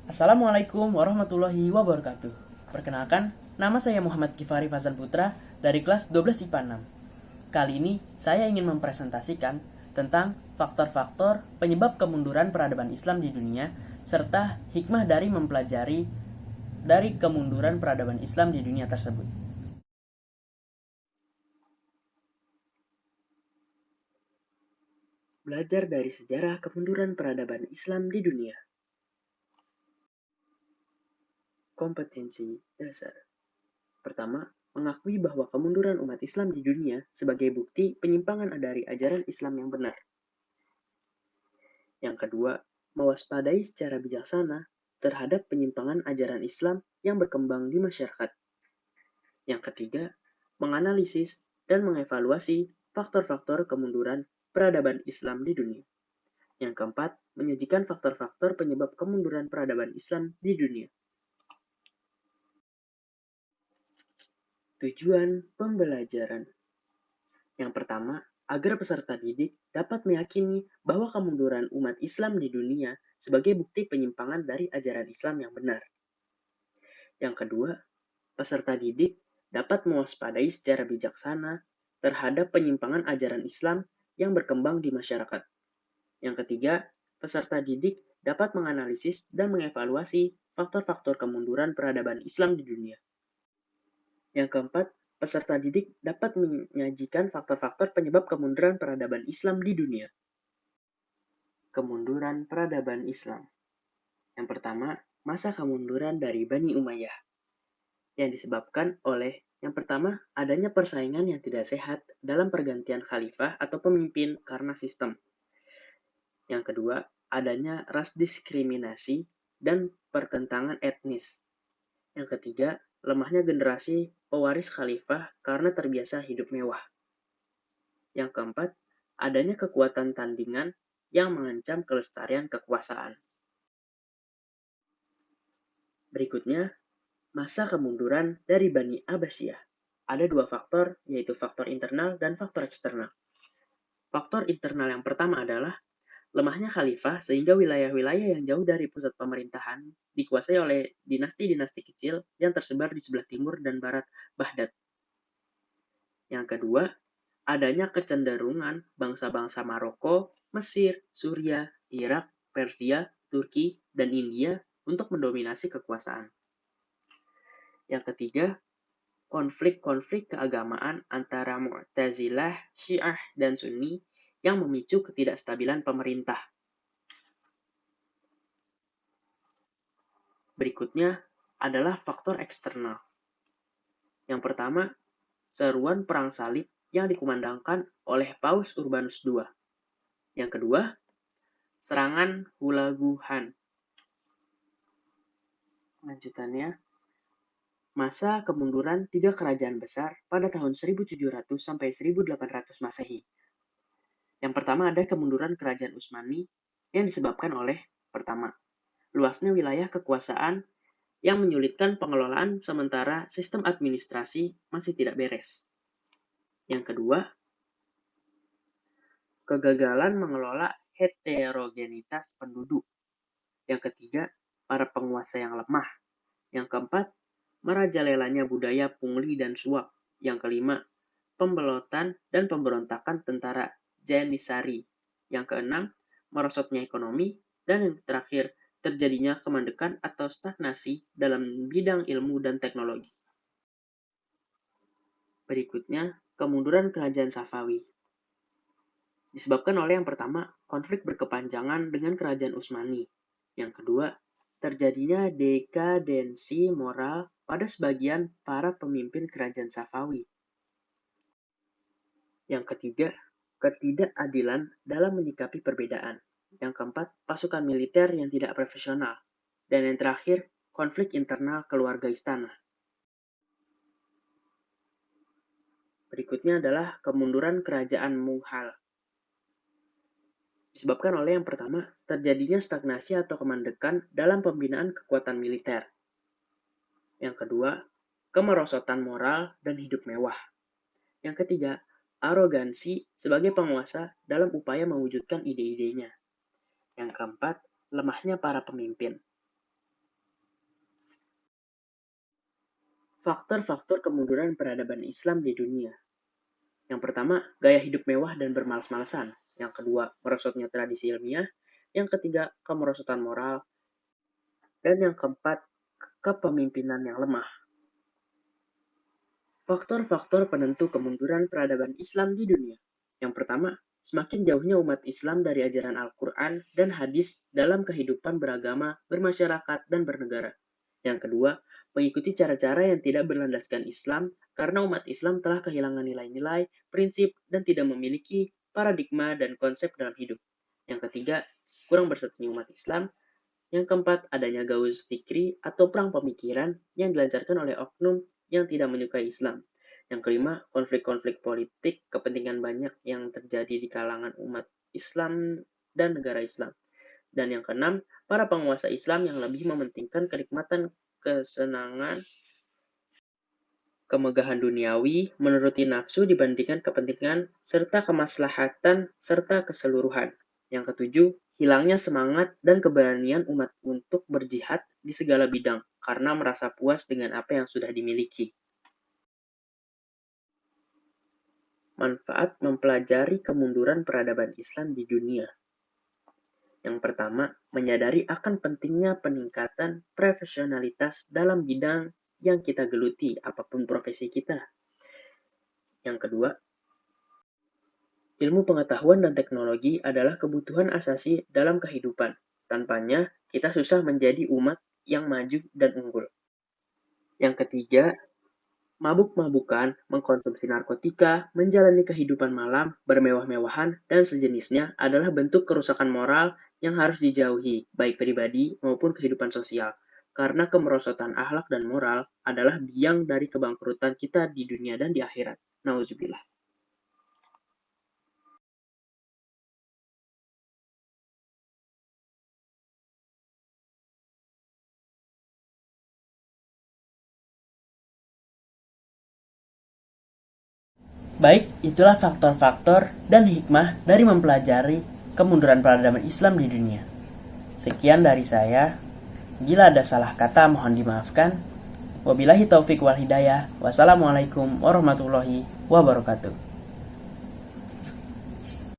Assalamualaikum warahmatullahi wabarakatuh. Perkenalkan, nama saya Muhammad Kifari Fazal Putra dari kelas 12 IPA 6. Kali ini saya ingin mempresentasikan tentang faktor-faktor penyebab kemunduran peradaban Islam di dunia serta hikmah dari mempelajari dari kemunduran peradaban Islam di dunia tersebut. Belajar dari sejarah kemunduran peradaban Islam di dunia. Kompetensi dasar. Pertama, mengakui bahwa kemunduran umat Islam di dunia sebagai bukti penyimpangan dari ajaran Islam yang benar. Yang kedua, mewaspadai secara bijaksana terhadap penyimpangan ajaran Islam yang berkembang di masyarakat. Yang ketiga, menganalisis dan mengevaluasi faktor-faktor kemunduran peradaban Islam di dunia. Yang keempat, menyajikan faktor-faktor penyebab kemunduran peradaban Islam di dunia. Tujuan pembelajaran. Yang pertama, agar peserta didik dapat meyakini bahwa kemunduran umat Islam di dunia sebagai bukti penyimpangan dari ajaran Islam yang benar. Yang kedua, peserta didik dapat mewaspadai secara bijaksana terhadap penyimpangan ajaran Islam yang berkembang di masyarakat. Yang ketiga, peserta didik dapat menganalisis dan mengevaluasi faktor-faktor kemunduran peradaban Islam di dunia. Yang keempat, peserta didik dapat menyajikan faktor-faktor penyebab kemunduran peradaban Islam di dunia. Kemunduran peradaban Islam. Yang pertama, masa kemunduran dari Bani Umayyah. Yang disebabkan oleh yang pertama, adanya persaingan yang tidak sehat dalam pergantian khalifah atau pemimpin karena sistem. Yang kedua, adanya ras diskriminasi dan pertentangan etnis. Yang ketiga, lemahnya generasi pewaris khalifah karena terbiasa hidup mewah. Yang keempat, adanya kekuatan tandingan yang mengancam kelestarian kekuasaan. Berikutnya, masa kemunduran dari Bani Abbasiyah. Ada dua faktor, yaitu faktor internal dan faktor eksternal. Faktor internal yang pertama adalah lemahnya khalifah sehingga wilayah-wilayah yang jauh dari pusat pemerintahan dikuasai oleh dinasti-dinasti kecil yang tersebar di sebelah timur dan barat Baghdad. Yang kedua, adanya kecenderungan bangsa-bangsa Maroko, Mesir, Suriah, Irak, Persia, Turki, dan India untuk mendominasi kekuasaan. Yang ketiga, konflik-konflik keagamaan antara Mu'tazilah, Syiah, dan Sunni yang memicu ketidakstabilan pemerintah. Berikutnya adalah faktor eksternal. Yang pertama, seruan perang salib yang dikumandangkan oleh Paus Urbanus II. Yang kedua, serangan Hulaguhan. Lanjutannya, masa kemunduran tiga kerajaan besar pada tahun 1700 sampai 1800 Masehi. Yang pertama ada kemunduran kerajaan Utsmani yang disebabkan oleh pertama, luasnya wilayah kekuasaan yang menyulitkan pengelolaan sementara sistem administrasi masih tidak beres. Yang kedua, kegagalan mengelola heterogenitas penduduk. Yang ketiga, para penguasa yang lemah. Yang keempat, merajalelanya budaya pungli dan suap. Yang kelima, pembelotan dan pemberontakan tentara Janissary. Yang keenam, merosotnya ekonomi. Dan yang terakhir, terjadinya kemandekan atau stagnasi dalam bidang ilmu dan teknologi. Berikutnya, kemunduran kerajaan Safawi. Disebabkan oleh yang pertama, konflik berkepanjangan dengan kerajaan Utsmani. Yang kedua, terjadinya dekadensi moral pada sebagian para pemimpin kerajaan Safawi. Yang ketiga, ketidakadilan dalam menyikapi perbedaan. Yang keempat, pasukan militer yang tidak profesional. Dan yang terakhir, konflik internal keluarga istana. Berikutnya adalah kemunduran kerajaan Mughal. Disebabkan oleh yang pertama, terjadinya stagnasi atau kemandekan dalam pembinaan kekuatan militer. Yang kedua, kemerosotan moral dan hidup mewah. Yang ketiga, arogansi sebagai penguasa dalam upaya mewujudkan ide-idenya. Yang keempat, lemahnya para pemimpin. Faktor-faktor kemunduran peradaban Islam di dunia. Yang pertama, gaya hidup mewah dan bermalas-malasan. Yang kedua, merosotnya tradisi ilmiah. Yang ketiga, kemerosotan moral. Dan yang keempat, kepemimpinan yang lemah. Faktor-faktor penentu kemunduran peradaban Islam di dunia. Yang pertama, semakin jauhnya umat Islam dari ajaran Al-Quran dan hadis dalam kehidupan beragama, bermasyarakat, dan bernegara. Yang kedua, mengikuti cara-cara yang tidak berlandaskan Islam karena umat Islam telah kehilangan nilai-nilai, prinsip, dan tidak memiliki paradigma dan konsep dalam hidup. Yang ketiga, kurang bersatunya umat Islam. Yang keempat, adanya gauz fikri atau perang pemikiran yang dilancarkan oleh oknum yang tidak menyukai Islam. Yang kelima, konflik-konflik politik kepentingan banyak yang terjadi di kalangan umat Islam dan negara Islam. Dan yang keenam, para penguasa Islam yang lebih mementingkan kenikmatan, kesenangan, kemegahan duniawi, menuruti nafsu dibandingkan kepentingan, serta kemaslahatan, serta keseluruhan. Yang ketujuh, hilangnya semangat dan keberanian umat untuk berjihad di segala bidang karena merasa puas dengan apa yang sudah dimiliki. Manfaat mempelajari kemunduran peradaban Islam di dunia. Yang pertama, menyadari akan pentingnya peningkatan profesionalitas dalam bidang yang kita geluti, apapun profesi kita. Yang kedua, ilmu pengetahuan dan teknologi adalah kebutuhan asasi dalam kehidupan. Tanpanya, kita susah menjadi umat yang maju dan unggul. Yang ketiga, mabuk-mabukan, mengkonsumsi narkotika, menjalani kehidupan malam, bermewah-mewahan, dan sejenisnya adalah bentuk kerusakan moral yang harus dijauhi, baik pribadi maupun kehidupan sosial. Karena kemerosotan akhlak dan moral adalah biang dari kebangkrutan kita di dunia dan di akhirat. Nauzubillah. Baik, itulah faktor-faktor dan hikmah dari mempelajari kemunduran peradaban Islam di dunia. Sekian dari saya. Bila ada salah kata mohon dimaafkan. Wabillahi taufik wal hidayah. Wassalamualaikum warahmatullahi wabarakatuh.